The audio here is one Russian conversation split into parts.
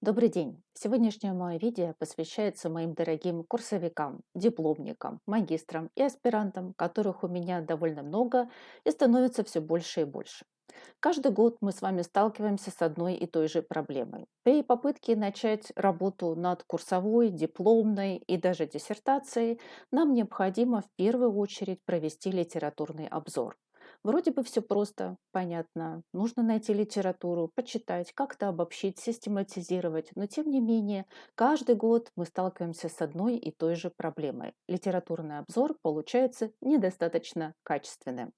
Добрый день! Сегодняшнее мое видео посвящается моим дорогим курсовикам, дипломникам, магистрам и аспирантам, которых у меня довольно много и становится все больше и больше. Каждый год мы с вами сталкиваемся с одной и той же проблемой. При попытке начать работу над курсовой, дипломной и даже диссертацией нам необходимо в первую очередь провести литературный обзор. Вроде бы все просто, понятно. Нужно найти литературу, почитать, как-то обобщить, систематизировать. Но тем не менее, каждый год мы сталкиваемся с одной и той же проблемой. Литературный обзор получается недостаточно качественным.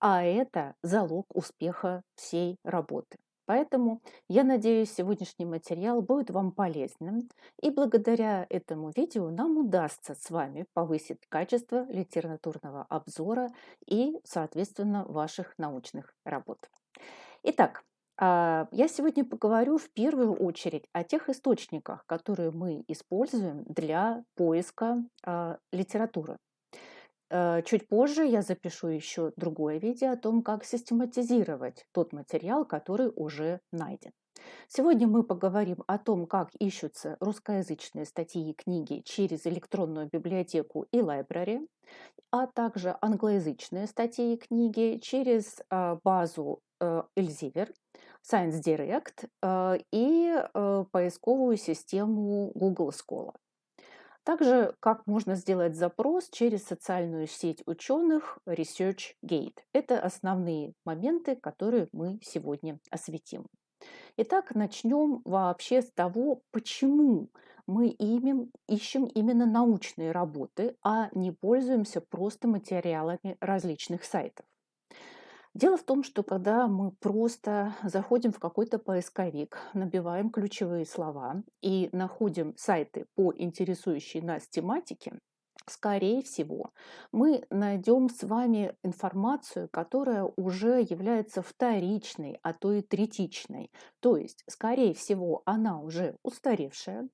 А это залог успеха всей работы. Поэтому я надеюсь, сегодняшний материал будет вам полезным, и благодаря этому видео нам удастся с вами повысить качество литературного обзора и, соответственно, ваших научных работ. Итак, я сегодня поговорю в первую очередь о тех источниках, которые мы используем для поиска литературы. Чуть позже я запишу еще другое видео о том, как систематизировать тот материал, который уже найден. Сегодня мы поговорим о том, как ищутся русскоязычные статьи и книги через электронную библиотеку и library, а также англоязычные статьи и книги через базу Elsevier, Science Direct и поисковую систему Google Scholar. Также, как можно сделать запрос через социальную сеть ученых ResearchGate. Это основные моменты, которые мы сегодня осветим. Итак, начнем вообще с того, почему мы ищем именно научные работы, а не пользуемся просто материалами различных сайтов. Дело в том, что когда мы просто заходим в какой-то поисковик, набиваем ключевые слова и находим сайты по интересующей нас тематике, скорее всего, мы найдем с вами информацию, которая уже является вторичной, а то и третичной. То есть, скорее всего, она уже устаревшая,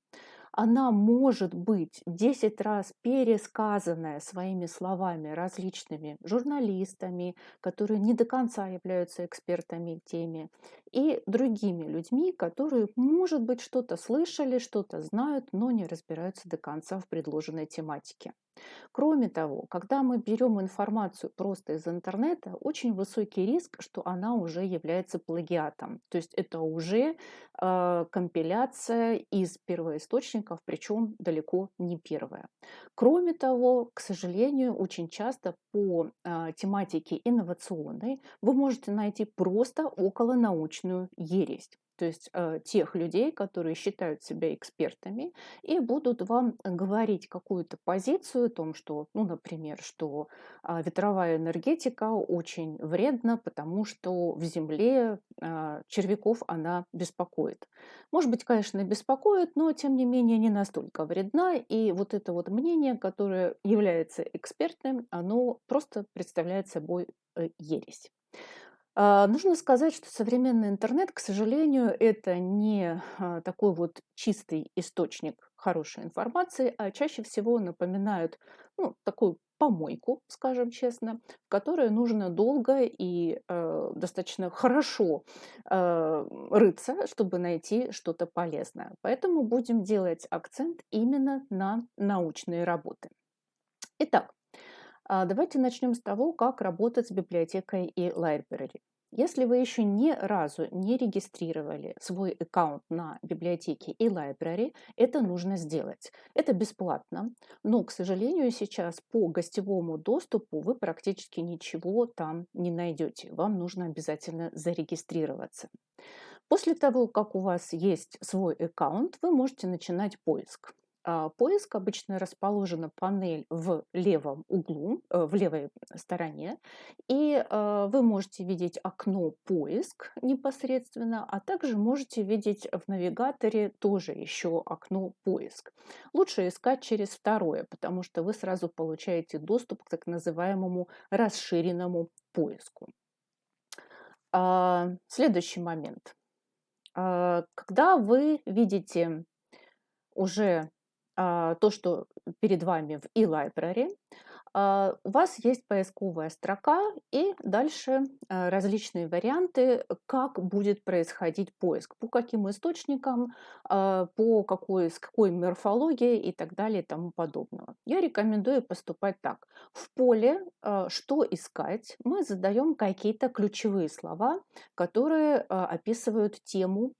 она может быть 10 раз пересказанная своими словами различными журналистами, которые не до конца являются экспертами в теме, и другими людьми, которые, может быть, что-то слышали, что-то знают, но не разбираются до конца в предложенной тематике. Кроме того, когда мы берем информацию просто из интернета, очень высокий риск, что она уже является плагиатом. То есть это уже компиляция из первоисточников, причем далеко не первая. Кроме того, к сожалению, очень часто по тематике инновационной вы можете найти просто околонаучную ересь. То есть тех людей, которые считают себя экспертами и будут вам говорить какую-то позицию о том, что, ну, например, что ветровая энергетика очень вредна, потому что в Земле червяков она беспокоит. Может быть, конечно, беспокоит, но тем не менее не настолько вредна. И вот это вот мнение, которое является экспертным, оно просто представляет собой ересь. Нужно сказать, что современный интернет, к сожалению, это не такой вот чистый источник хорошей информации, а чаще всего напоминают, ну, такую помойку, скажем честно, в которой нужно долго и достаточно хорошо рыться, чтобы найти что-то полезное. Поэтому будем делать акцент именно на научные работы. Итак, давайте начнем с того, как работать с библиотекой и library. Если вы еще ни разу не регистрировали свой аккаунт на библиотеке и library, это нужно сделать. Это бесплатно, но, к сожалению, сейчас по гостевому доступу вы практически ничего там не найдете. Вам нужно обязательно зарегистрироваться. После того, как у вас есть свой аккаунт, вы можете начинать поиск. Поиск обычно расположена панель в левом углу, в левой стороне, и вы можете видеть окно «Поиск» непосредственно, а также можете видеть в навигаторе тоже еще окно «Поиск». Лучше искать через второе, потому что вы сразу получаете доступ к так называемому расширенному поиску. Следующий момент. Когда вы видите уже то, что перед вами в e-library, У вас есть поисковая строка и дальше различные варианты, как будет происходить поиск, по каким источникам, с какой морфологией и так далее и тому подобного. Я рекомендую поступать так. В поле «Что искать» мы задаем какие-то ключевые слова, которые описывают тему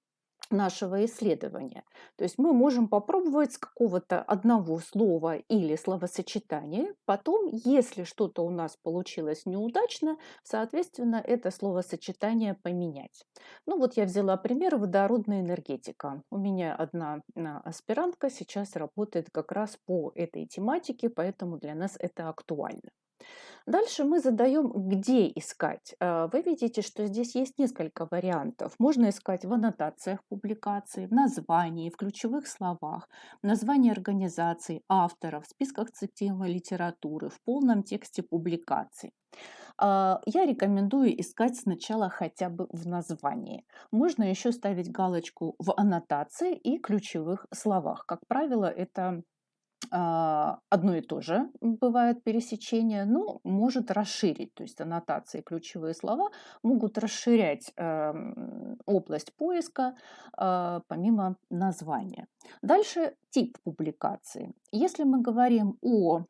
нашего исследования. То есть мы можем попробовать с какого-то одного слова или словосочетания. Потом, если что-то у нас получилось неудачно, соответственно, это словосочетание поменять. Ну вот я взяла пример водородная энергетика. У меня одна аспирантка сейчас работает как раз по этой тематике, поэтому для нас это актуально. Дальше мы задаем, где искать. Вы видите, что здесь есть несколько вариантов. Можно искать в аннотациях публикаций, в названии, в ключевых словах, в названии организаций, авторов, в списках цитируемой литературы, в полном тексте публикаций. Я рекомендую искать сначала хотя бы в названии. Можно еще ставить галочку в аннотации и ключевых словах. Как правило, это одно и то же бывает пересечение, но может расширить. То есть аннотации, ключевые слова могут расширять область поиска помимо названия. Дальше тип публикации. Если мы говорим о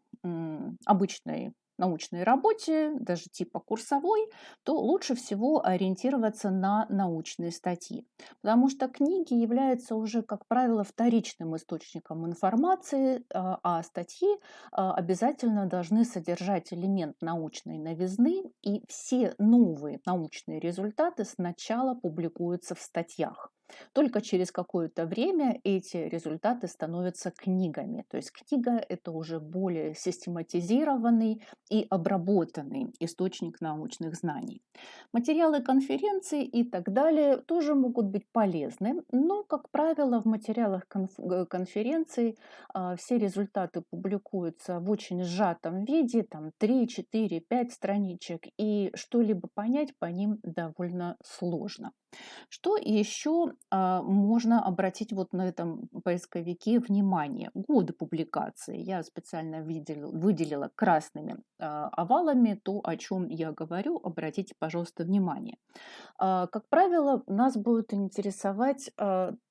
обычной научной работе, даже типа курсовой, то лучше всего ориентироваться на научные статьи, потому что книги являются уже, как правило, вторичным источником информации, а статьи обязательно должны содержать элемент научной новизны, и все новые научные результаты сначала публикуются в статьях. Только через какое-то время эти результаты становятся книгами. То есть книга– это уже более систематизированный и обработанный источник научных знаний. Материалы конференций и так далее тоже могут быть полезны, но, как правило, в материалах конференций все результаты публикуются в очень сжатом виде, там 3, 4, 5 страничек, и что-либо понять по ним довольно сложно. Что еще можно обратить вот на этом поисковике внимание? Годы публикации. Я специально выделила красными овалами то, о чем я говорю. Обратите, пожалуйста, внимание. Как правило, нас будут интересовать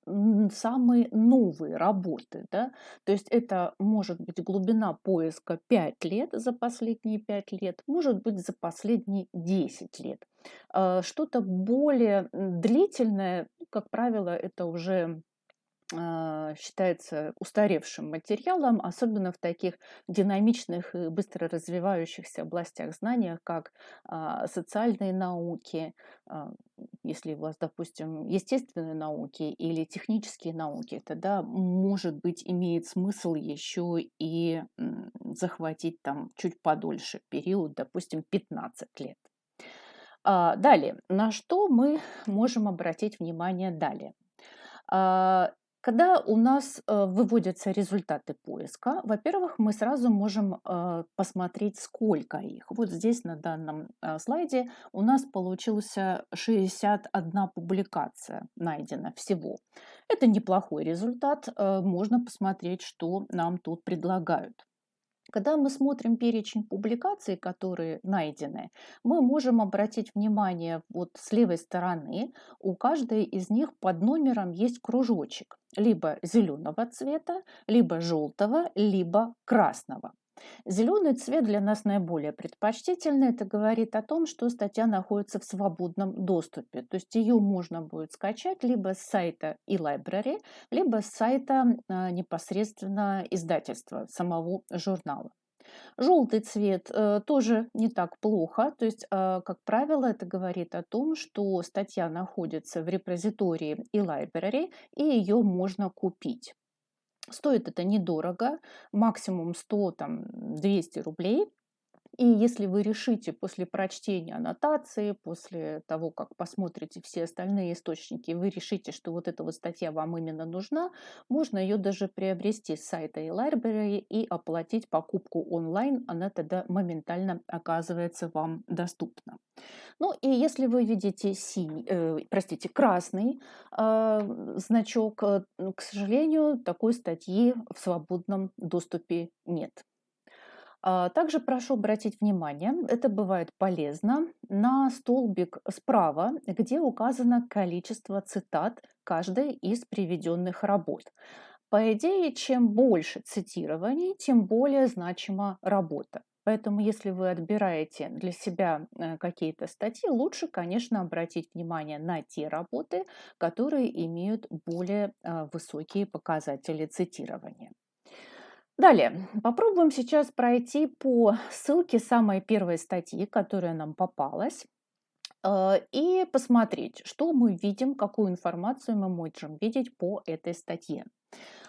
самые новые работы. Да? То есть это может быть глубина поиска 5 лет за последние 5 лет, может быть за последние 10 лет. Что-то более длительное, ну, как правило, это уже считается устаревшим материалом, особенно в таких динамичных и быстро развивающихся областях знания, как социальные науки, а, если у вас, допустим, естественные науки или технические науки, тогда, может быть, имеет смысл еще и захватить там чуть подольше период, допустим, 15 лет. Далее, на что мы можем обратить внимание далее? А, Когда у нас выводятся результаты поиска, во-первых, мы сразу можем посмотреть, сколько их. Вот здесь на данном слайде у нас получился 61 публикация найдена всего. Это неплохой результат. Можно посмотреть, что нам тут предлагают. Когда мы смотрим перечень публикаций, которые найдены, мы можем обратить внимание вот с левой стороны, у каждой из них под номером есть кружочек, либо зеленого цвета, либо желтого, либо красного. Зеленый цвет для нас наиболее предпочтительный. Это говорит о том, что статья находится в свободном доступе. То есть ее можно будет скачать либо с сайта e-library, либо с сайта непосредственно издательства самого журнала. Желтый цвет тоже не так плохо. То есть, как правило, это говорит о том, что статья находится в репозитории e-library, и ее можно купить. Стоит это недорого, максимум 100, там, 200 рублей. И если вы решите после прочтения аннотации, после того, как посмотрите все остальные источники, вы решите, что вот эта вот статья вам именно нужна, можно ее даже приобрести с сайта eLibrary и оплатить покупку онлайн, она тогда моментально оказывается вам доступна. Ну и если вы видите красный значок, к сожалению, такой статьи в свободном доступе нет. Также прошу обратить внимание, это бывает полезно, на столбик справа, где указано количество цитат каждой из приведенных работ. По идее, чем больше цитирований, тем более значима работа. Поэтому, если вы отбираете для себя какие-то статьи, лучше, конечно, обратить внимание на те работы, которые имеют более высокие показатели цитирования. Далее, попробуем сейчас пройти по ссылке самой первой статьи, которая нам попалась, и посмотреть, что мы видим, какую информацию мы можем видеть по этой статье.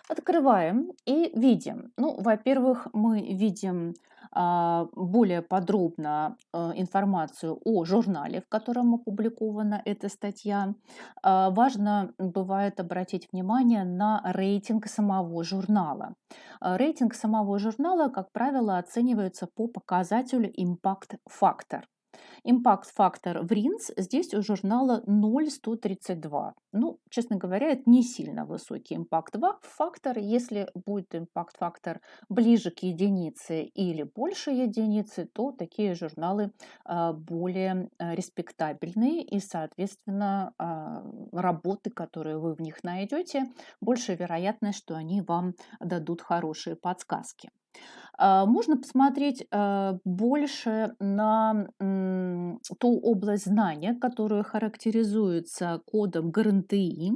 Открываем и видим. Ну, во-первых, мы видим более подробно информацию о журнале, в котором опубликована эта статья. Важно бывает обратить внимание на рейтинг самого журнала. Рейтинг самого журнала, как правило, оценивается по показателю Impact Factor. Импакт-фактор в РИНС здесь у журнала 0,132. Ну, честно говоря, это не сильно высокий импакт-фактор. Если будет импакт-фактор ближе к единице или больше единицы, то такие журналы более респектабельные и, соответственно, работы, которые вы в них найдете, больше вероятность, что они вам дадут хорошие подсказки. Можно посмотреть больше на ту область знания, которая характеризуется кодом ГРНТИ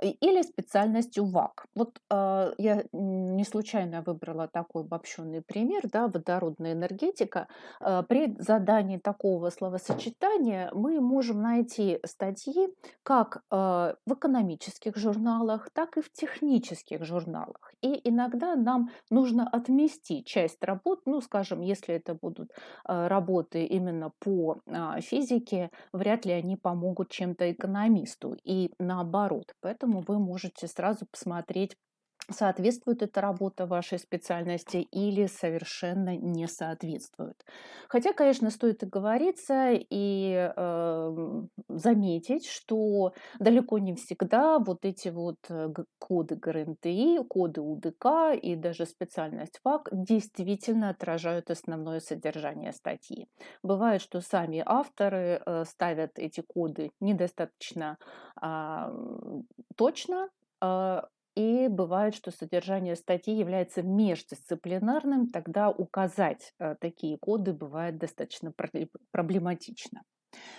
или специальностью ВАК. Вот я не случайно выбрала такой обобщенный пример, да, водородная энергетика. При задании такого словосочетания мы можем найти статьи как в экономических журналах, так и в технических журналах. И иногда нам нужно отмести часть работ, ну, скажем, если это будут работы именно по физике, вряд ли они помогут чем-то экономисту и наоборот. Поэтому вы можете сразу посмотреть, соответствует эта работа вашей специальности или совершенно не соответствует. Хотя, конечно, стоит оговориться и заметить, что далеко не всегда вот эти вот коды ГРНТИ, коды УДК и даже специальность ФАК действительно отражают основное содержание статьи. Бывает, что сами авторы ставят эти коды недостаточно точно, и бывает, что содержание статьи является междисциплинарным, тогда указать такие коды бывает достаточно проблематично.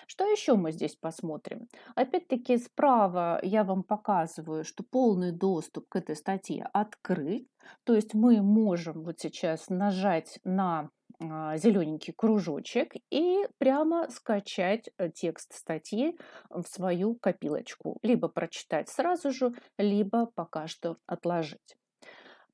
Что еще мы здесь посмотрим? Опять-таки справа я вам показываю, что полный доступ к этой статье открыт, то есть мы можем вот сейчас нажать на зелененький кружочек и прямо скачать текст статьи в свою копилочку, либо прочитать сразу же, либо пока что отложить.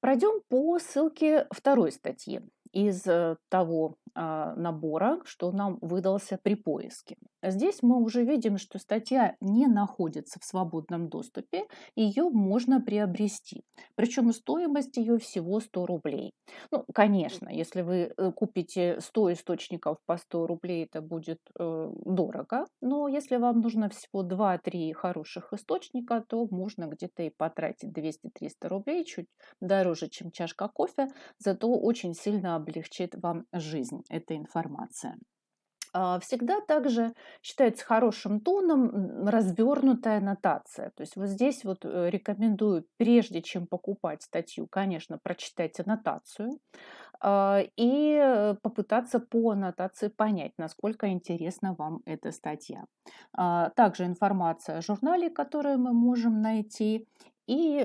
Пройдем по ссылке второй статьи из того набора, что нам выдался при поиске. Здесь мы уже видим, что статья не находится в свободном доступе, ее можно приобрести. Причем стоимость ее всего 100 рублей. Ну, конечно, если вы купите 100 источников по 100 рублей, это будет дорого, но если вам нужно всего 2-3 хороших источника, то можно где-то и потратить 200-300 рублей, чуть дороже, чем чашка кофе, зато очень сильно облегчит вам жизнь эта информация. Всегда также считается хорошим тоном развернутая аннотация. То есть вот здесь вот рекомендую, прежде чем покупать статью, конечно, прочитать аннотацию и попытаться по аннотации понять, насколько интересна вам эта статья. Также информация о журнале, которую мы можем найти, и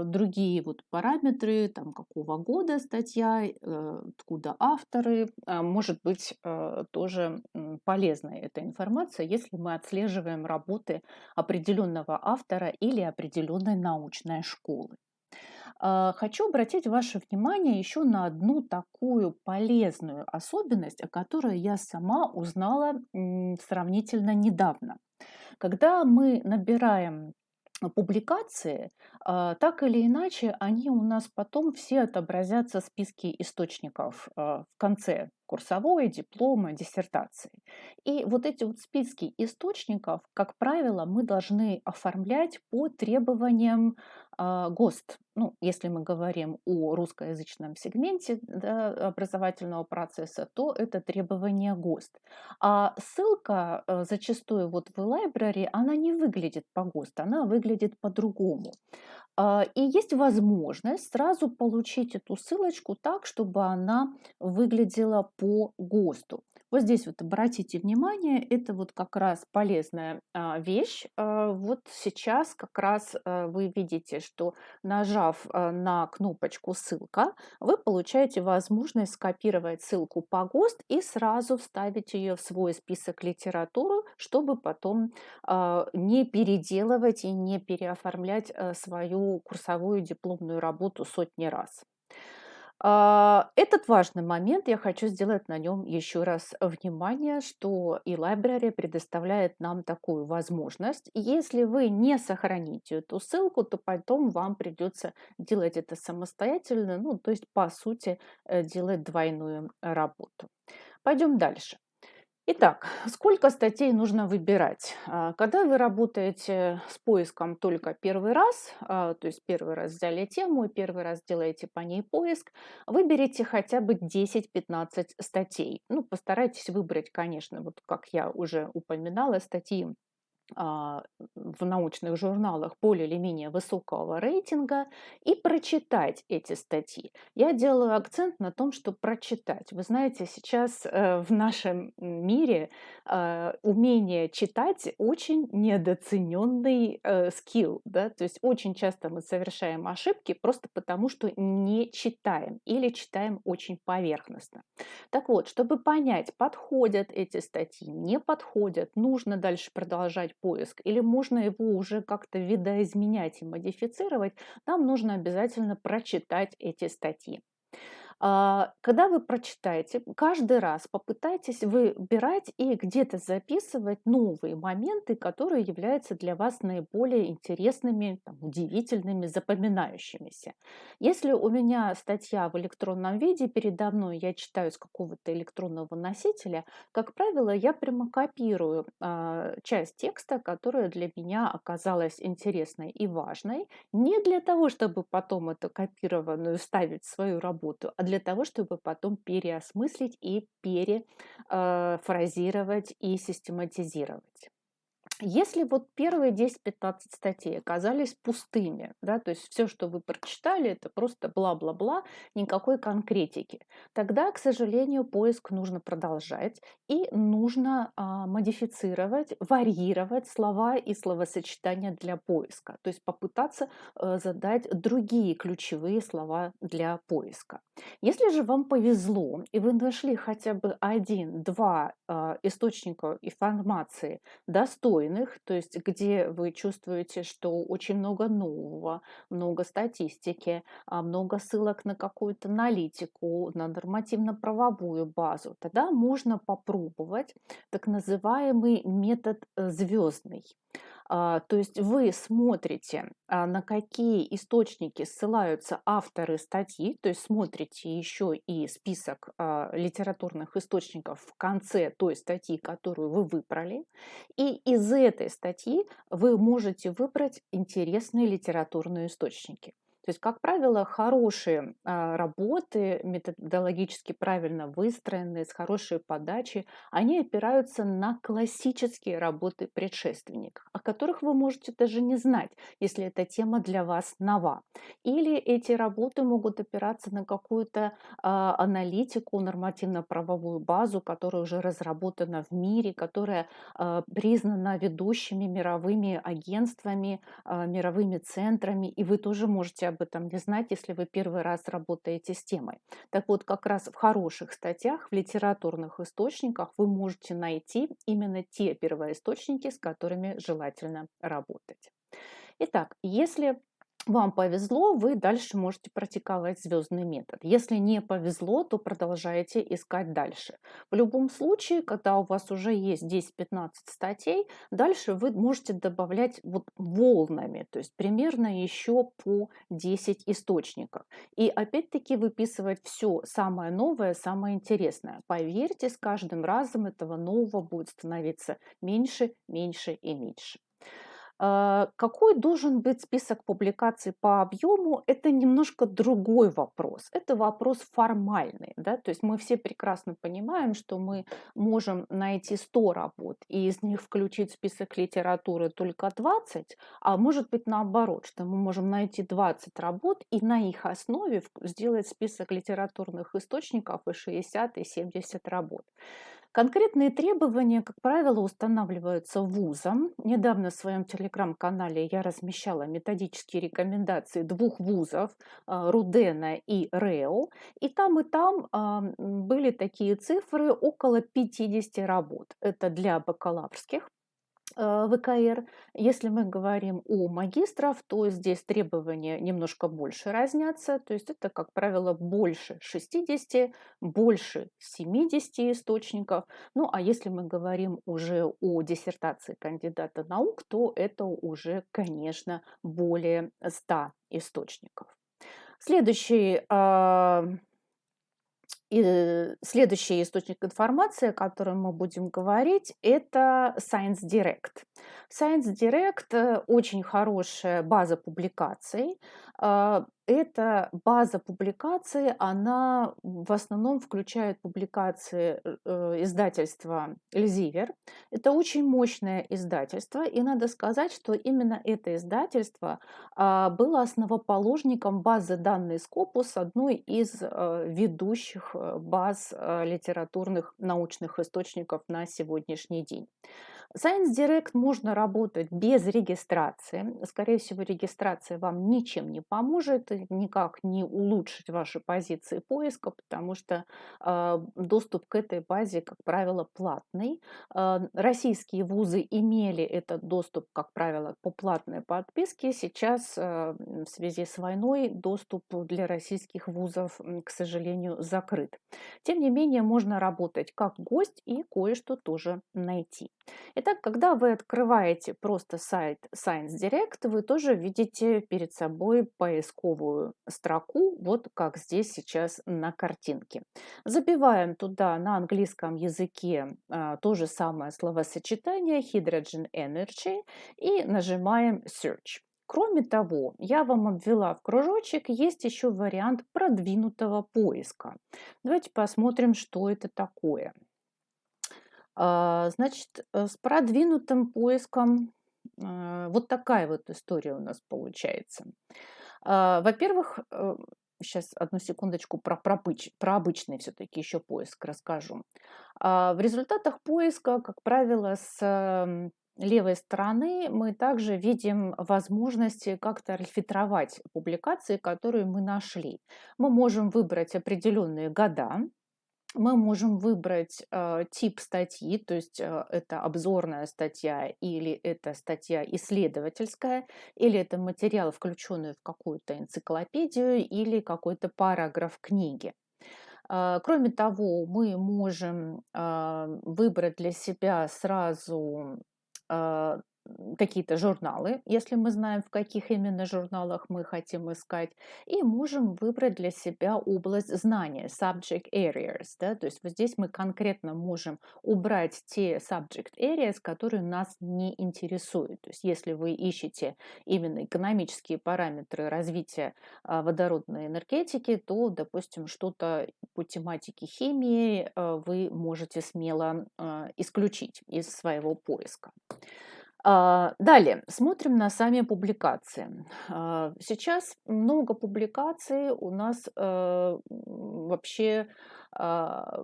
другие вот параметры, там, какого года статья, откуда авторы. Может быть, тоже полезна эта информация, если мы отслеживаем работы определенного автора или определенной научной школы. Хочу обратить ваше внимание еще на одну такую полезную особенность, о которой я сама узнала сравнительно недавно. Когда мы набираем публикации, так или иначе, они у нас потом все отобразятся в списке источников в конце курсовой, диплома, диссертации. И вот эти вот списки источников, как правило, мы должны оформлять по требованиям ГОСТ, ну, если мы говорим о русскоязычном сегменте, да, образовательного процесса, то это требование ГОСТ. А ссылка зачастую вот в library, она не выглядит по ГОСТ, она выглядит по-другому. И есть возможность сразу получить эту ссылочку так, чтобы она выглядела по ГОСТу. Вот здесь вот обратите внимание, это вот как раз полезная вещь. Вот сейчас как раз вы видите, что нажав на кнопочку «Ссылка», вы получаете возможность скопировать ссылку по ГОСТ и сразу вставить ее в свой список литературы, чтобы потом не переделывать и не переоформлять свою курсовую дипломную работу сотни раз. Этот важный момент, я хочу сделать на нем еще раз внимание, что и library предоставляет нам такую возможность. Если вы не сохраните эту ссылку, то потом вам придется делать это самостоятельно, ну, то есть, по сути, делать двойную работу. Пойдем дальше. Итак, сколько статей нужно выбирать? Когда вы работаете с поиском только первый раз, то есть первый раз взяли тему и первый раз делаете по ней поиск, выберите хотя бы 10-15 статей. Ну, постарайтесь выбрать, конечно, вот как я уже упоминала, статьи в научных журналах более или менее высокого рейтинга и прочитать эти статьи. Я делаю акцент на том, что прочитать. Вы знаете, сейчас в нашем мире умение читать очень недооцененный скилл, да? То есть очень часто мы совершаем ошибки просто потому, что не читаем или читаем очень поверхностно. Так вот, чтобы понять, подходят эти статьи, не подходят, нужно дальше продолжать поиск или можно его уже как-то видоизменять и модифицировать, нам нужно обязательно прочитать эти статьи. Когда вы прочитаете, каждый раз попытайтесь выбирать и где-то записывать новые моменты, которые являются для вас наиболее интересными, там, удивительными, запоминающимися. Если у меня статья в электронном виде передо мной, я читаю с какого-то электронного носителя, как правило, я прямо копирую часть текста, которая для меня оказалась интересной и важной, не для того, чтобы потом эту копированную вставить в свою работу, а для того, чтобы потом переосмыслить и перефразировать и систематизировать. Если вот первые 10-15 статей оказались пустыми, да, то есть все, что вы прочитали, это просто бла-бла-бла, никакой конкретики, тогда, к сожалению, поиск нужно продолжать и нужно модифицировать, варьировать слова и словосочетания для поиска, то есть попытаться задать другие ключевые слова для поиска. Если же вам повезло, и вы нашли хотя бы один-два источника информации, достойных, то есть где вы чувствуете, что очень много нового, много статистики, много ссылок на какую-то аналитику, на нормативно-правовую базу, тогда можно попробовать так называемый метод звездный. То есть вы смотрите, на какие источники ссылаются авторы статьи, то есть смотрите еще и список литературных источников в конце той статьи, которую вы выбрали, и из этой статьи вы можете выбрать интересные литературные источники. То есть, как правило, хорошие работы, методологически правильно выстроенные, с хорошей подачей, они опираются на классические работы предшественников, о которых вы можете даже не знать, если эта тема для вас нова. Или эти работы могут опираться на какую-то аналитику, нормативно-правовую базу, которая уже разработана в мире, которая признана ведущими мировыми агентствами, мировыми центрами, и вы тоже можете об этом не знать, если вы первый раз работаете с темой. Так вот, как раз в хороших статьях, в литературных источниках вы можете найти именно те первоисточники, с которыми желательно работать. Итак, если вам повезло, вы дальше можете практиковать звездный метод. Если не повезло, то продолжайте искать дальше. В любом случае, когда у вас уже есть 10-15 статей, дальше вы можете добавлять вот волнами, то есть примерно еще по 10 источников. И опять-таки выписывать все самое новое, самое интересное. Поверьте, с каждым разом этого нового будет становиться меньше, меньше и меньше. Какой должен быть список публикаций по объему? Это немножко другой вопрос. Это вопрос формальный, да, то есть мы все прекрасно понимаем, что мы можем найти 100 работ и из них включить в список литературы только 20, а может быть наоборот, что мы можем найти 20 работ и на их основе сделать список литературных источников и 60, и 70 работ. Конкретные требования, как правило, устанавливаются вузом. Недавно в своем телеграм-канале я размещала методические рекомендации двух вузов, Рудена и РЭО. И там были такие цифры около 50 работ. Это для бакалаврских ВКР. Если мы говорим о магистров, то здесь требования немножко больше разнятся, то есть это, как правило, больше 60, больше 70 источников. Ну а если мы говорим уже о диссертации кандидата наук, то это уже, конечно, более 100 источников. Следующий источник информации, о котором мы будем говорить, это Science Direct. Science Direct очень хорошая база публикаций. Эта база публикаций, она в основном включает публикации издательства Elsevier. Это очень мощное издательство, и надо сказать, что именно это издательство было основоположником базы данных Scopus, одной из ведущих баз литературных научных источников на сегодняшний день. Science Direct можно работать без регистрации. Скорее всего, регистрация вам ничем не поможет, и никак не улучшить ваши позиции поиска, потому что доступ к этой базе, как правило, платный. Российские вузы имели этот доступ, как правило, по платной подписке. Сейчас в связи с войной доступ для российских вузов, к сожалению, закрыт. Тем не менее, можно работать как гость и кое-что тоже найти. Итак, когда вы открываете просто сайт Science Direct, вы тоже видите перед собой поисковую строку, вот как здесь сейчас на картинке. Забиваем туда на английском языке то же самое словосочетание Hydrogen Energy и нажимаем Search. Кроме того, я вам обвела в кружочек, есть еще вариант продвинутого поиска. Давайте посмотрим, что это такое. Значит, с продвинутым поиском вот такая вот история у нас получается. Во-первых, сейчас одну секундочку про обычный все-таки еще поиск расскажу. В результатах поиска, как правило, с левой стороны мы также видим возможности как-то фильтровать публикации, которые мы нашли. Мы можем выбрать определенные года, мы можем выбрать тип статьи, то есть это обзорная статья или это статья исследовательская, или это материал, включенный в какую-то энциклопедию или какой-то параграф книги. Кроме того, мы можем выбрать для себя сразу а, какие-то журналы, если мы знаем, в каких именно журналах мы хотим искать, и можем выбрать для себя область знания, subject areas, да, то есть вот здесь мы конкретно можем убрать те subject areas, которые нас не интересуют. То есть если вы ищете именно экономические параметры развития водородной энергетики, то, допустим, что-то по тематике химии вы можете смело исключить из своего поиска. Далее смотрим на сами публикации. Сейчас много публикаций у нас вообще а,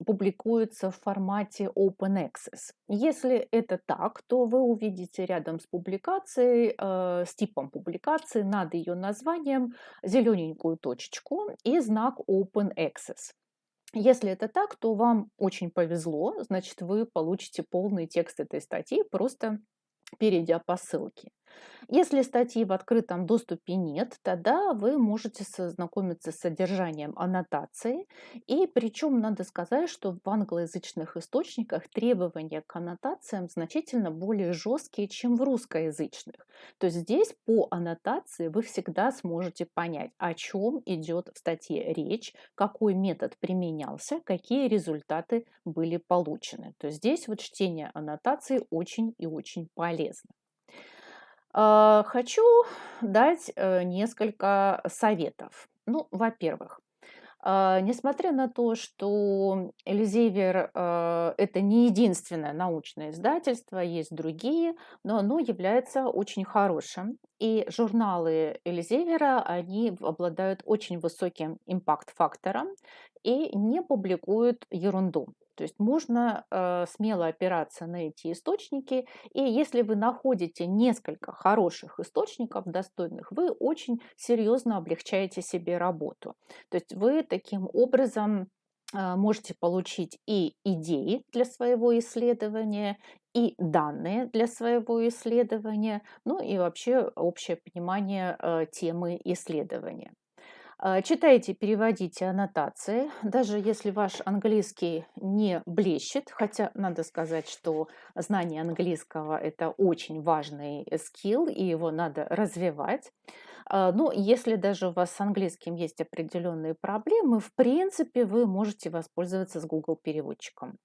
публикуется в формате Open Access. Если это так, то вы увидите рядом с публикацией, с типом публикации над ее названием зелененькую точечку и знак Open Access. Если это так, то вам очень повезло, значит, вы получите полный текст этой статьи, просто перейдя по ссылке. Если статьи в открытом доступе нет, тогда вы можете знакомиться с содержанием аннотации. И причем надо сказать, что в англоязычных источниках требования к аннотациям значительно более жесткие, чем в русскоязычных. То есть здесь по аннотации вы всегда сможете понять, о чем идет в статье речь, какой метод применялся, какие результаты были получены. То есть здесь вот чтение аннотации очень и очень полезно. Хочу дать несколько советов. Ну, во-первых, несмотря на то, что Elsevier это не единственное научное издательство, есть другие, но оно является очень хорошим. И журналы Elsevier, они обладают очень высоким импакт-фактором и не публикуют ерунду. То есть можно смело опираться на эти источники, и если вы находите несколько хороших источников, достойных, вы очень серьезно облегчаете себе работу. То есть вы таким образом можете получить и идеи для своего исследования, и данные для своего исследования, ну и вообще общее понимание темы исследования. Читайте, переводите аннотации, даже если ваш английский не блещет, хотя надо сказать, что знание английского – это очень важный скилл, и его надо развивать. Ну, если даже у вас с английским есть определенные проблемы, в принципе, вы можете воспользоваться с Google переводчиком.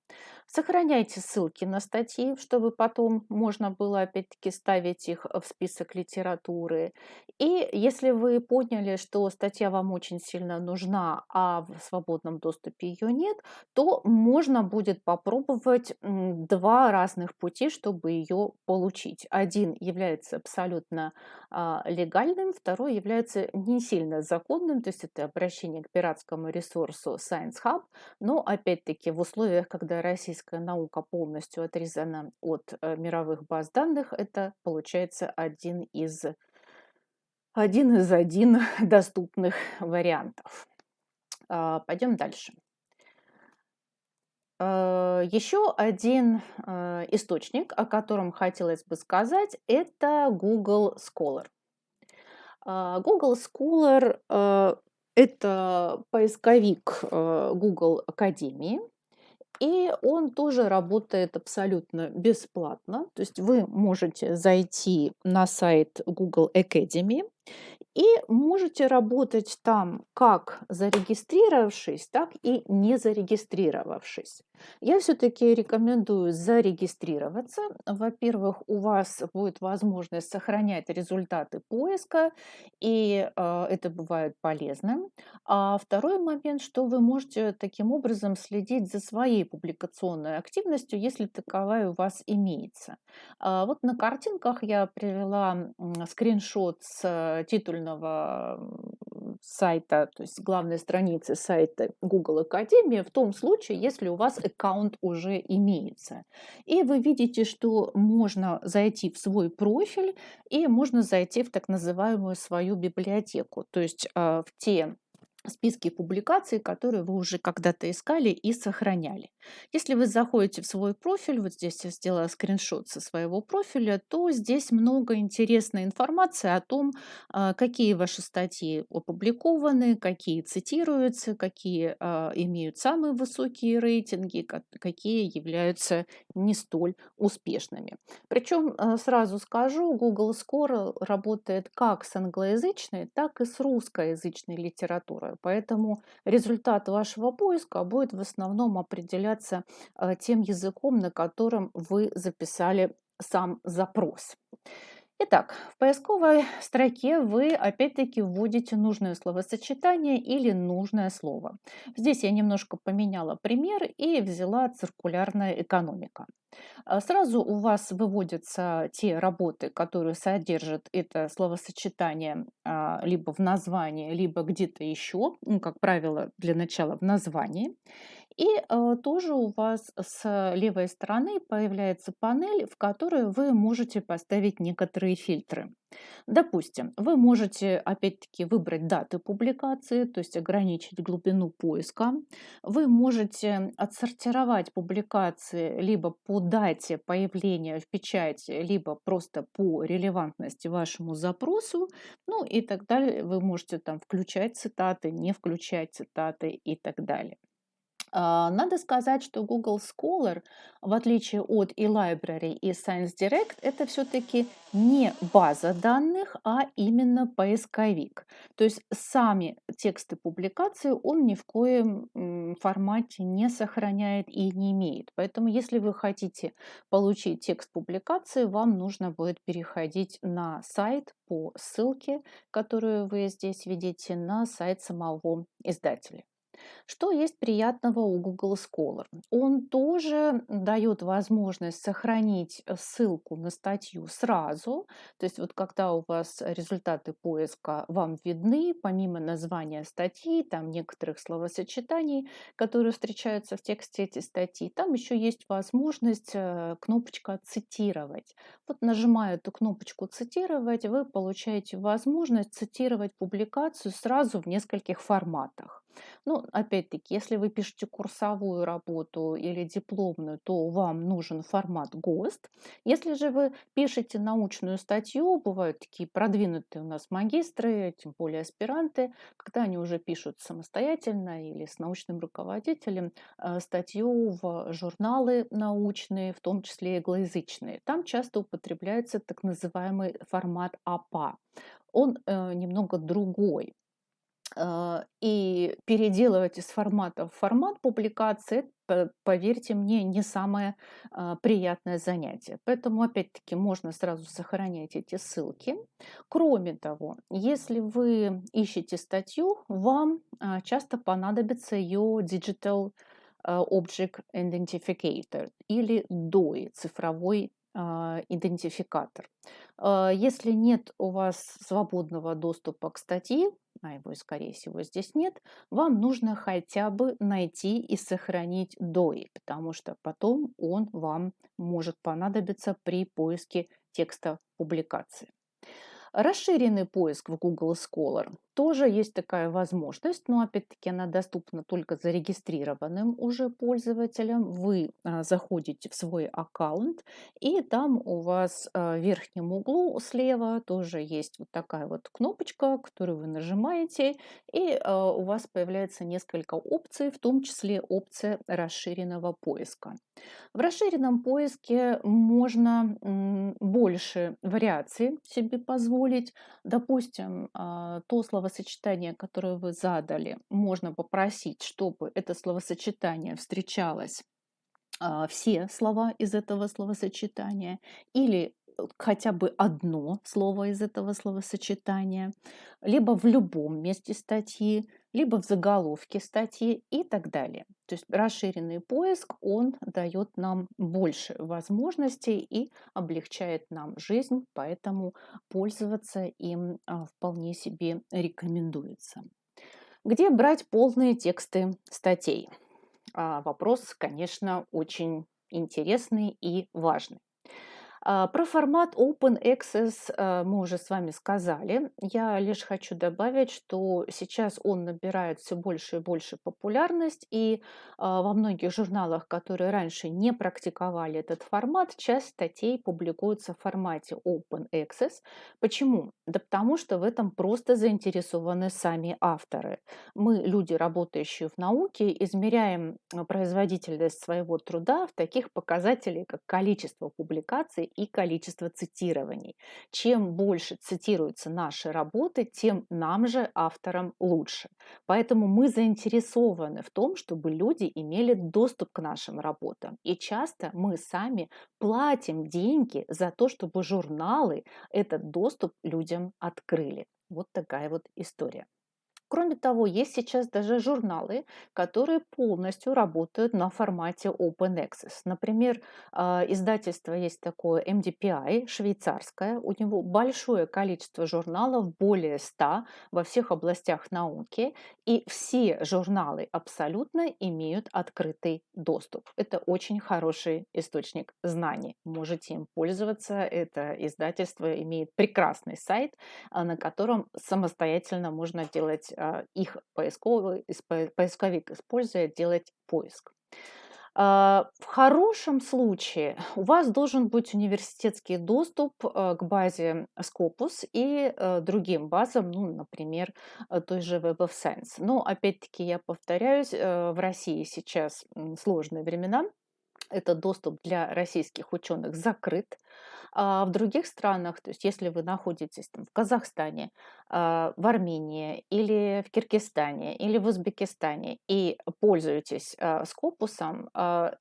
Сохраняйте ссылки на статьи, чтобы потом можно было опять-таки ставить их в список литературы. И если вы поняли, что статья вам очень сильно нужна, а в свободном доступе ее нет, то можно будет попробовать два разных пути, чтобы ее получить. Один является абсолютно легальным, второй является не сильно законным, то есть это обращение к пиратскому ресурсу Science Hub, но опять-таки в условиях, когда российская наука полностью отрезана от мировых баз данных, это получается один из доступных вариантов. Пойдем дальше. Еще один источник, о котором хотелось бы сказать, это Google Scholar. Google Scholar это поисковик Google Академии, и он тоже работает абсолютно бесплатно. То есть вы можете зайти на сайт Google Academy и можете работать там как зарегистрировавшись, так и не зарегистрировавшись. Я все-таки рекомендую зарегистрироваться. Во-первых, у вас будет возможность сохранять результаты поиска, и это бывает полезным. А второй момент, что вы можете таким образом следить за своей публикационной активностью, если таковая у вас имеется. Вот на картинках я привела скриншот с титульного сайта, то есть главной страницы сайта Google Академии, в том случае, если у вас аккаунт уже имеется. И вы видите, что можно зайти в свой профиль и можно зайти в так называемую свою библиотеку, то есть в те списки публикаций, которые вы уже когда-то искали и сохраняли. Если вы заходите в свой профиль, вот здесь я сделала скриншот со своего профиля, то здесь много интересной информации о том, какие ваши статьи опубликованы, какие цитируются, какие имеют самые высокие рейтинги, какие являются не столь успешными. Причем сразу скажу, Google Scholar работает как с англоязычной, так и с русскоязычной литературой. Поэтому результат вашего поиска будет в основном определяться тем языком, на котором вы записали сам запрос. Итак, в поисковой строке вы опять-таки вводите нужное словосочетание или нужное слово. Здесь я немножко поменяла пример и взяла циркулярная экономика. Сразу у вас выводятся те работы, которые содержат это словосочетание либо в названии, либо где-то еще, ну, как правило, для начала в названии. И тоже у вас с левой стороны появляется панель, в которой вы можете поставить некоторые фильтры. Допустим, вы можете опять-таки выбрать даты публикации, то есть ограничить глубину поиска. Вы можете отсортировать публикации либо по дате появления в печати, либо просто по релевантности вашему запросу. Ну и так далее. Вы можете там включать цитаты, не включать цитаты и так далее. Надо сказать, что Google Scholar, в отличие от eLibrary и Science Direct, это все-таки не база данных, а именно поисковик. То есть сами тексты публикации он ни в коем формате не сохраняет и не имеет. Поэтому если вы хотите получить текст публикации, вам нужно будет переходить на сайт по ссылке, которую вы здесь видите, на сайт самого издателя. Что есть приятного у Google Scholar? Он тоже дает возможность сохранить ссылку на статью сразу. То есть вот когда у вас результаты поиска вам видны, помимо названия статьи, там некоторых словосочетаний, которые встречаются в тексте этой статьи, там еще есть возможность кнопочка «Цитировать». Вот нажимая эту кнопочку «Цитировать», вы получаете возможность цитировать публикацию сразу в нескольких форматах. Ну, опять-таки, если вы пишете курсовую работу или дипломную, то вам нужен формат ГОСТ. Если же вы пишете научную статью, бывают такие продвинутые у нас магистры, тем более аспиранты, когда они уже пишут самостоятельно или с научным руководителем статью в журналы научные, в том числе и англоязычные. Там часто употребляется так называемый формат АПА. Он немного другой. И переделывать из формата в формат публикации, поверьте мне, не самое приятное занятие. Поэтому, опять-таки, можно сразу сохранять эти ссылки. Кроме того, если вы ищете статью, вам часто понадобится ее Digital Object Identificator или DOI, цифровой идентификатор. Если нет у вас свободного доступа к статье, а его, скорее всего, здесь нет, вам нужно хотя бы найти и сохранить DOI, потому что потом он вам может понадобиться при поиске текста публикации. Расширенный поиск в Google Scholar тоже есть такая возможность, но опять-таки она доступна только зарегистрированным уже пользователям. Вы заходите в свой аккаунт, и там у вас в верхнем углу слева тоже есть вот такая вот кнопочка, которую вы нажимаете, и у вас появляется несколько опций, в том числе опция расширенного поиска. В расширенном поиске можно больше вариаций себе позволить. Допустим, то словосочетание, которое вы задали, можно попросить, чтобы это словосочетание встречалось все слова из этого словосочетания или хотя бы одно слово из этого словосочетания, либо в любом месте статьи, либо в заголовке статьи и так далее. То есть расширенный поиск, он дает нам больше возможностей и облегчает нам жизнь, поэтому пользоваться им вполне себе рекомендуется. Где брать полные тексты статей? Вопрос, конечно, очень интересный и важный. Про формат Open Access мы уже с вами сказали. Я лишь хочу добавить, что сейчас он набирает все больше и больше популярность, и во многих журналах, которые раньше не практиковали этот формат, часть статей публикуется в формате Open Access. Почему? Да потому что в этом просто заинтересованы сами авторы. Мы, люди, работающие в науке, измеряем производительность своего труда в таких показателях, как количество публикаций и количество цитирований. Чем больше цитируются наши работы, тем нам же, авторам, лучше. Поэтому мы заинтересованы в том, чтобы люди имели доступ к нашим работам. И часто мы сами платим деньги за то, чтобы журналы этот доступ людям открыли. Вот такая вот история. Кроме того, есть сейчас даже журналы, которые полностью работают на формате Open Access. Например, издательство есть такое MDPI, швейцарское. У него большое количество журналов, более 100 во всех областях науки. И все журналы абсолютно имеют открытый доступ. Это очень хороший источник знаний. Можете им пользоваться. Это издательство имеет прекрасный сайт, на котором самостоятельно можно делать их поисковик, используя, делать поиск. В хорошем случае у вас должен быть университетский доступ к базе Scopus и другим базам, ну, например, той же Web of Science. Но опять-таки я повторяюсь, в России сейчас сложные времена. Этот доступ для российских ученых закрыт. А в других странах, то есть если вы находитесь там, в Казахстане, в Армении или в Киргизстане или в Узбекистане и пользуетесь Скопусом,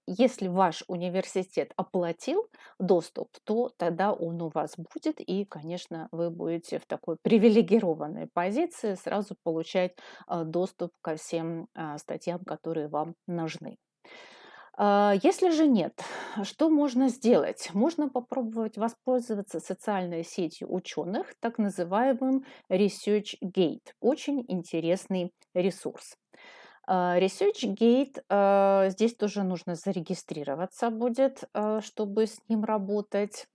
если ваш университет оплатил доступ, то тогда он у вас будет, и, конечно, вы будете в такой привилегированной позиции сразу получать доступ ко всем статьям, которые вам нужны. Если же нет, что можно сделать? Можно попробовать воспользоваться социальной сетью ученых, так называемым ResearchGate. Очень интересный ресурс. ResearchGate, здесь тоже нужно зарегистрироваться будет, чтобы с ним работать.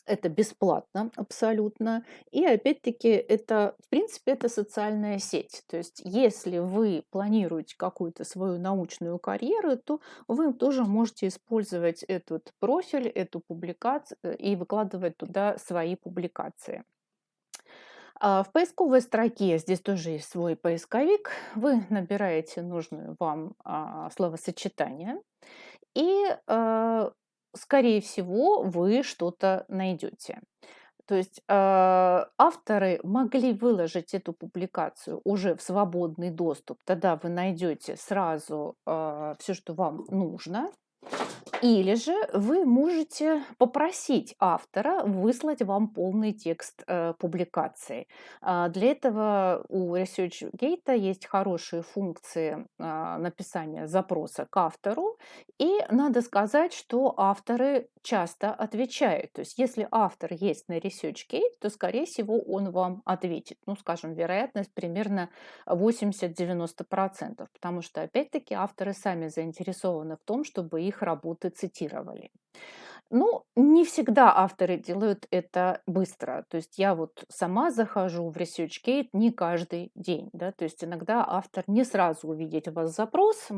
Это бесплатно абсолютно. И опять-таки это, в принципе, это социальная сеть. То есть если вы планируете какую-то свою научную карьеру, то вы тоже можете использовать этот профиль, эту публикацию и выкладывать туда свои публикации. В поисковой строке здесь тоже есть свой поисковик. Вы набираете нужное вам словосочетание, и, скорее всего, вы что-то найдете. То есть авторы могли выложить эту публикацию уже в свободный доступ, тогда вы найдете сразу все, что вам нужно, или же вы можете попросить автора выслать вам полный текст публикации. Для этого у ResearchGate есть хорошие функции написания запроса к автору, и надо сказать, что авторы часто отвечают. То есть если автор есть на ResearchGate, то, скорее всего, он вам ответит. Ну, скажем, вероятность примерно 80-90%, потому что, опять-таки, авторы сами заинтересованы в том, чтобы их работы цитировали. Ну, не всегда авторы делают это быстро. То есть я вот сама захожу в ResearchGate не каждый день. Да? То есть иногда автор не сразу увидит у вас запрос,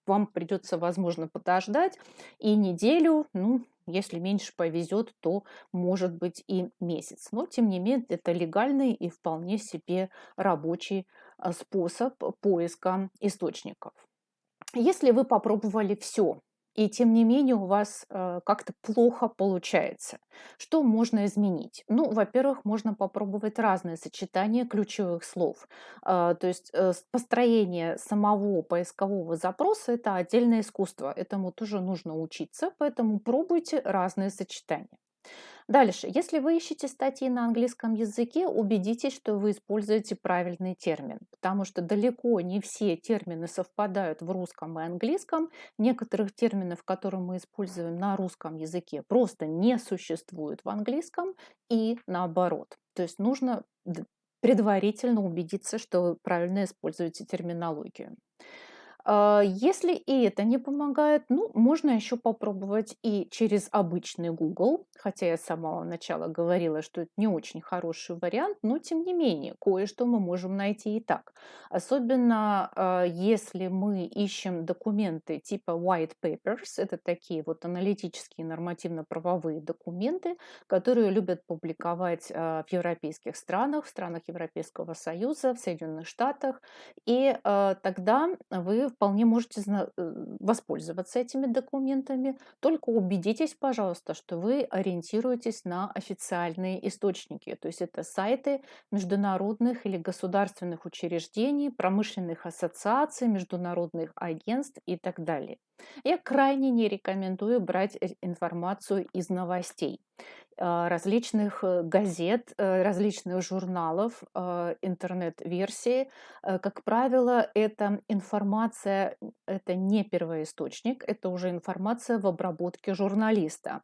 вам придется, возможно, подождать и неделю, ну, если меньше повезет, то может быть и месяц. Но, тем не менее, это легальный и вполне себе рабочий способ поиска источников. Если вы попробовали все, и тем не менее у вас как-то плохо получается, что можно изменить? Ну, во-первых, можно попробовать разные сочетания ключевых слов. То есть построение самого поискового запроса– это отдельное искусство. Этому тоже нужно учиться, поэтому пробуйте разные сочетания. Дальше, если вы ищете статьи на английском языке, убедитесь, что вы используете правильный термин, потому что далеко не все термины совпадают в русском и английском. Некоторых терминов, которые мы используем на русском языке, просто не существует в английском и наоборот. То есть нужно предварительно убедиться, что вы правильно используете терминологию. Если и это не помогает, ну, можно еще попробовать и через обычный Google, хотя я с самого начала говорила, что это не очень хороший вариант, но тем не менее, кое-что мы можем найти и так. Особенно если мы ищем документы типа white papers, это такие вот аналитические нормативно-правовые документы, которые любят публиковать в европейских странах, в странах Европейского Союза, в Соединенных Штатах, и тогда вы вполне можете воспользоваться этими документами. Только убедитесь, пожалуйста, что вы ориентируетесь на официальные источники. То есть это сайты международных или государственных учреждений, промышленных ассоциаций, международных агентств и так далее. Я крайне не рекомендую брать информацию из новостей различных газет, различных журналов, интернет-версии. Как правило, эта информация, это не первоисточник, это уже информация в обработке журналиста.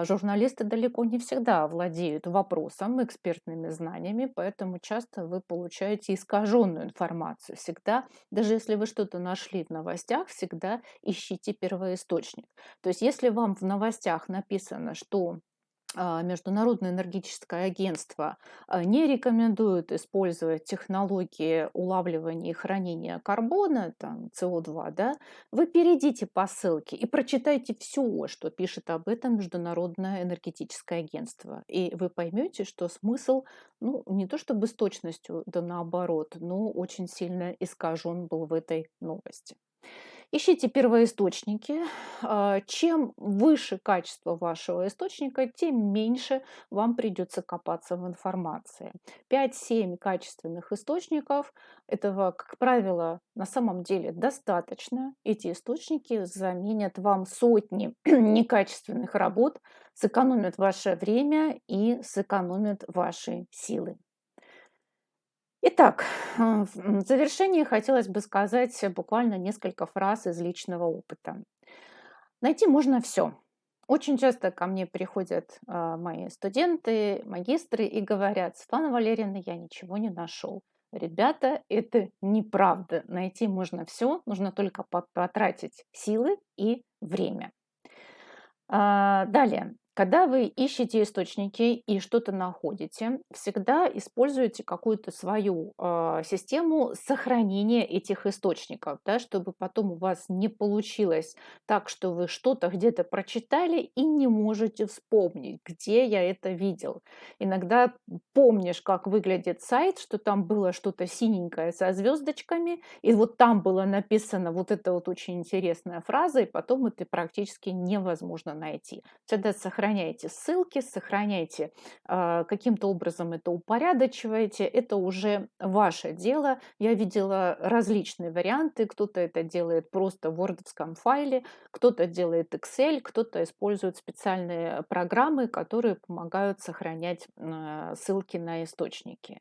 Журналисты далеко не всегда владеют вопросом, экспертными знаниями, поэтому часто вы получаете искаженную информацию. Всегда, даже если вы что-то нашли в новостях, всегда ищите первоисточник. То есть если вам в новостях написано, что Международное энергетическое агентство не рекомендует использовать технологии улавливания и хранения карбона, там, СО2, да, вы перейдите по ссылке и прочитайте все, что пишет об этом Международное энергетическое агентство. И вы поймете, что смысл, ну, не то чтобы с точностью, да наоборот, но очень сильно искажен был в этой новости. Ищите первоисточники. Чем выше качество вашего источника, тем меньше вам придется копаться в информации. 5-7 качественных источников этого, как правило, на самом деле достаточно. Эти источники заменят вам сотни некачественных работ, сэкономят ваше время и сэкономят ваши силы. Итак, в завершение хотелось бы сказать буквально несколько фраз из личного опыта. Найти можно все. Очень часто ко мне приходят мои студенты, магистры и говорят: Светлана Валерьевна, я ничего не нашел. Ребята, это неправда. Найти можно все, нужно только потратить силы и время. Далее, когда вы ищете источники и что-то находите, всегда используйте какую-то свою систему сохранения этих источников, да, чтобы потом у вас не получилось так, что вы что-то где-то прочитали и не можете вспомнить, где я это видел. Иногда помнишь, как выглядит сайт, что там было что-то синенькое со звездочками, и вот там было написано вот эта вот очень интересная фраза, и потом это практически невозможно найти. Всегда сохраняйте ссылки, сохраняйте, каким-то образом это упорядочиваете, это уже ваше дело. Я видела различные варианты, кто-то это делает просто в вордовском файле, кто-то делает Excel, кто-то использует специальные программы, которые помогают сохранять ссылки на источники.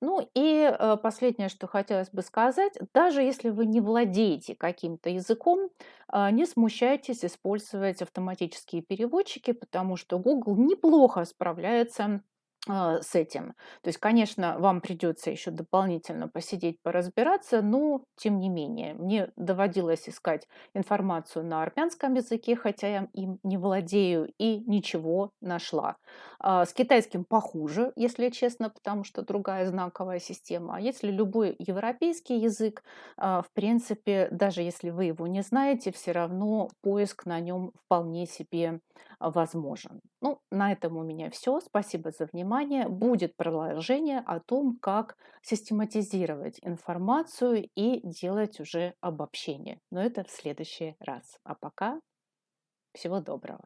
Ну и последнее, что хотелось бы сказать, даже если вы не владеете каким-то языком, не смущайтесь использовать автоматические переводчики, потому что Google неплохо справляется с этим. То есть, конечно, вам придется еще дополнительно посидеть, поразбираться, но тем не менее. Мне доводилось искать информацию на армянском языке, хотя я им не владею, и ничего нашла. С китайским похуже, если честно, потому что другая знаковая система. А если любой европейский язык, в принципе, даже если вы его не знаете, все равно поиск на нем вполне себе возможен. Ну, на этом у меня все. Спасибо за внимание. Будет продолжение о том, как систематизировать информацию и делать уже обобщение. Но это в следующий раз. А пока всего доброго.